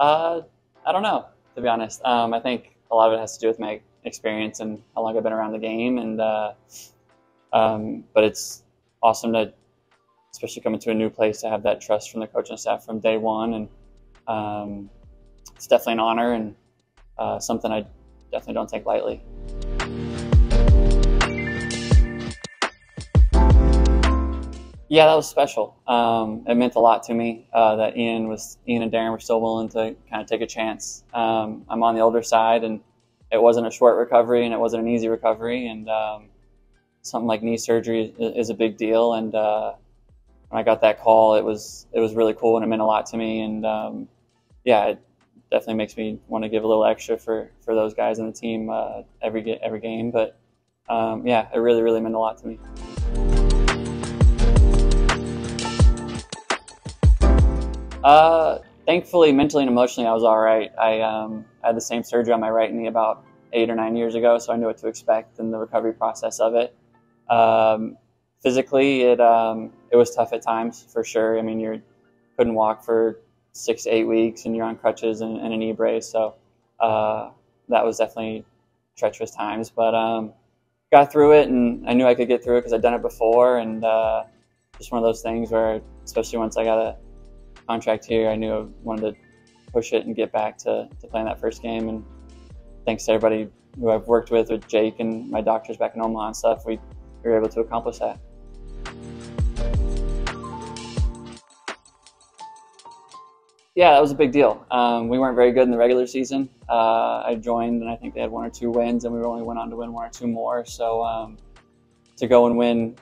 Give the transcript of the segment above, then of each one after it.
Uh, I don't know, to be honest. I think a lot of it has to do with my experience and how long I've been around the game, and but it's awesome to, especially coming to a new place, to have that trust from the coaching staff from day one, and it's definitely an honor and something I definitely don't take lightly. Yeah, that was special. It meant a lot to me that Ian and Darren were still willing to kind of take a chance. I'm on the older side, and it wasn't a short recovery, and it wasn't an easy recovery, and something like knee surgery is a big deal. And when I got that call, it was really cool, and it meant a lot to me. And yeah, it definitely makes me want to give a little extra for those guys in the team every game. But yeah, it really meant a lot to me. Thankfully, mentally and emotionally, I was all right. I had the same surgery on my right knee about 8 or 9 years ago, so I knew what to expect in the recovery process of it. Physically, it was tough at times, for sure. I mean, you couldn't walk for 6 to 8 weeks, and you're on crutches and a knee brace, so that was definitely treacherous times. But got through it, and I knew I could get through it because I'd done it before, and just one of those things where, especially once I got a contract here, I knew I wanted to push it and get back to playing that first game. And thanks to everybody who I've worked with Jake and my doctors back in Omaha and stuff, we were able to accomplish that. Yeah, that was a big deal. We weren't very good in the regular season. I joined, and I think they had 1 or 2 wins, and we only went on to win 1 or 2 more. So to go and win,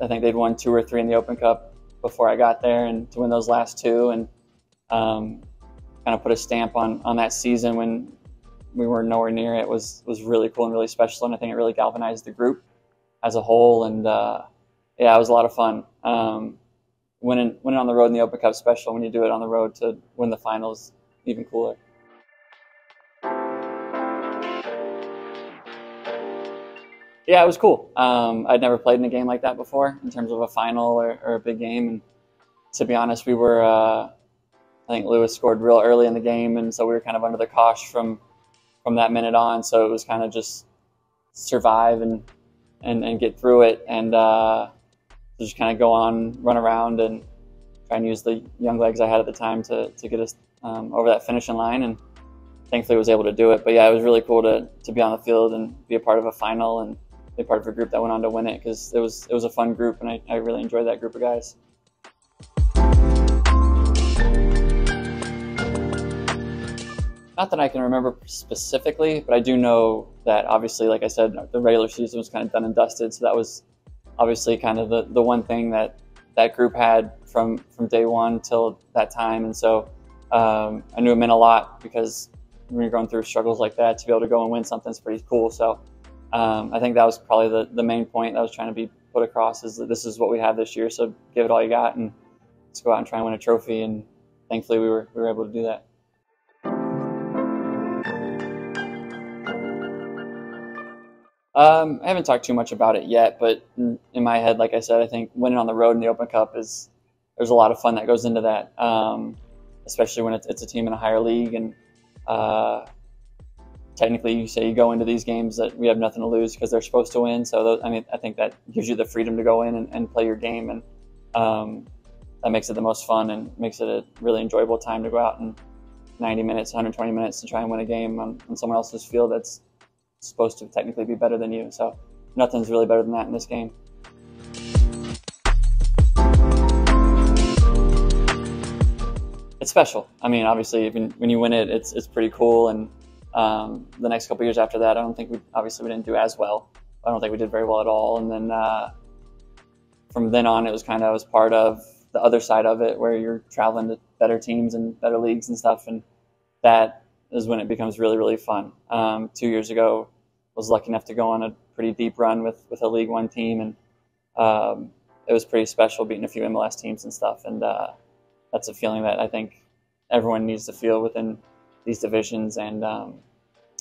I think they'd won 2 or 3 in the Open Cup before I got there, and to win those last 2 and kind of put a stamp on that season when we were nowhere near it was really cool and really special, and I think it really galvanized the group as a whole. And yeah, it was a lot of fun. Winning on the road in the Open Cup special. When you do it on the road to win the finals, even cooler. Yeah, it was cool. I'd never played in a game like that before, in terms of a final or a big game. And to be honest, we were, I think Lewis scored real early in the game, and so we were kind of under the cosh from that minute on. So it was kind of just survive and get through it, and just kind of go on, run around, and try and use the young legs I had at the time to get us over that finishing line. And thankfully was able to do it. But yeah, it was really cool to be on the field and be a part of a final and be part of a group that went on to win it, because it was a fun group, and I really enjoyed that group of guys. Not that I can remember specifically, but I do know that obviously, like I said, the regular season was kind of done and dusted, so that was obviously kind of the one thing that group had from day one till that time. And so I knew it meant a lot, because when you're going through struggles like that, to be able to go and win something is pretty cool. So I think that was probably the main point that was trying to be put across, is that this is what we have this year, so give it all you got and let's go out and try and win a trophy. And thankfully we were able to do that. I haven't talked too much about it yet, but in my head, like I said, I think winning on the road in the Open Cup there's a lot of fun that goes into that, especially when it's a team in a higher league. And technically, you go into these games that we have nothing to lose because they're supposed to win. So I think that gives you the freedom to go in and play your game, and that makes it the most fun and makes it a really enjoyable time to go out in 90 minutes, 120 minutes to try and win a game on someone else's field that's supposed to technically be better than you. So nothing's really better than that in this game. It's special. I mean, obviously, when you win it, it's pretty cool. And the next couple of years after that, I don't think we didn't do as well. I don't think we did very well at all. And then from then on, it was kind of, I was part of the other side of it, where you're traveling to better teams and better leagues and stuff, and that is when it becomes really fun. 2 years ago, I was lucky enough to go on a pretty deep run with a League One team, and it was pretty special, beating a few MLS teams and stuff. And that's a feeling that I think everyone needs to feel within these divisions, and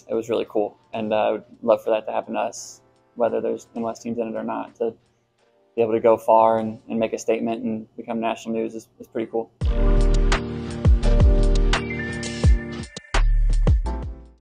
it was really cool. And I would love for that to happen to us, whether there's MLS teams in it or not. To be able to go far and make a statement and become national news is pretty cool.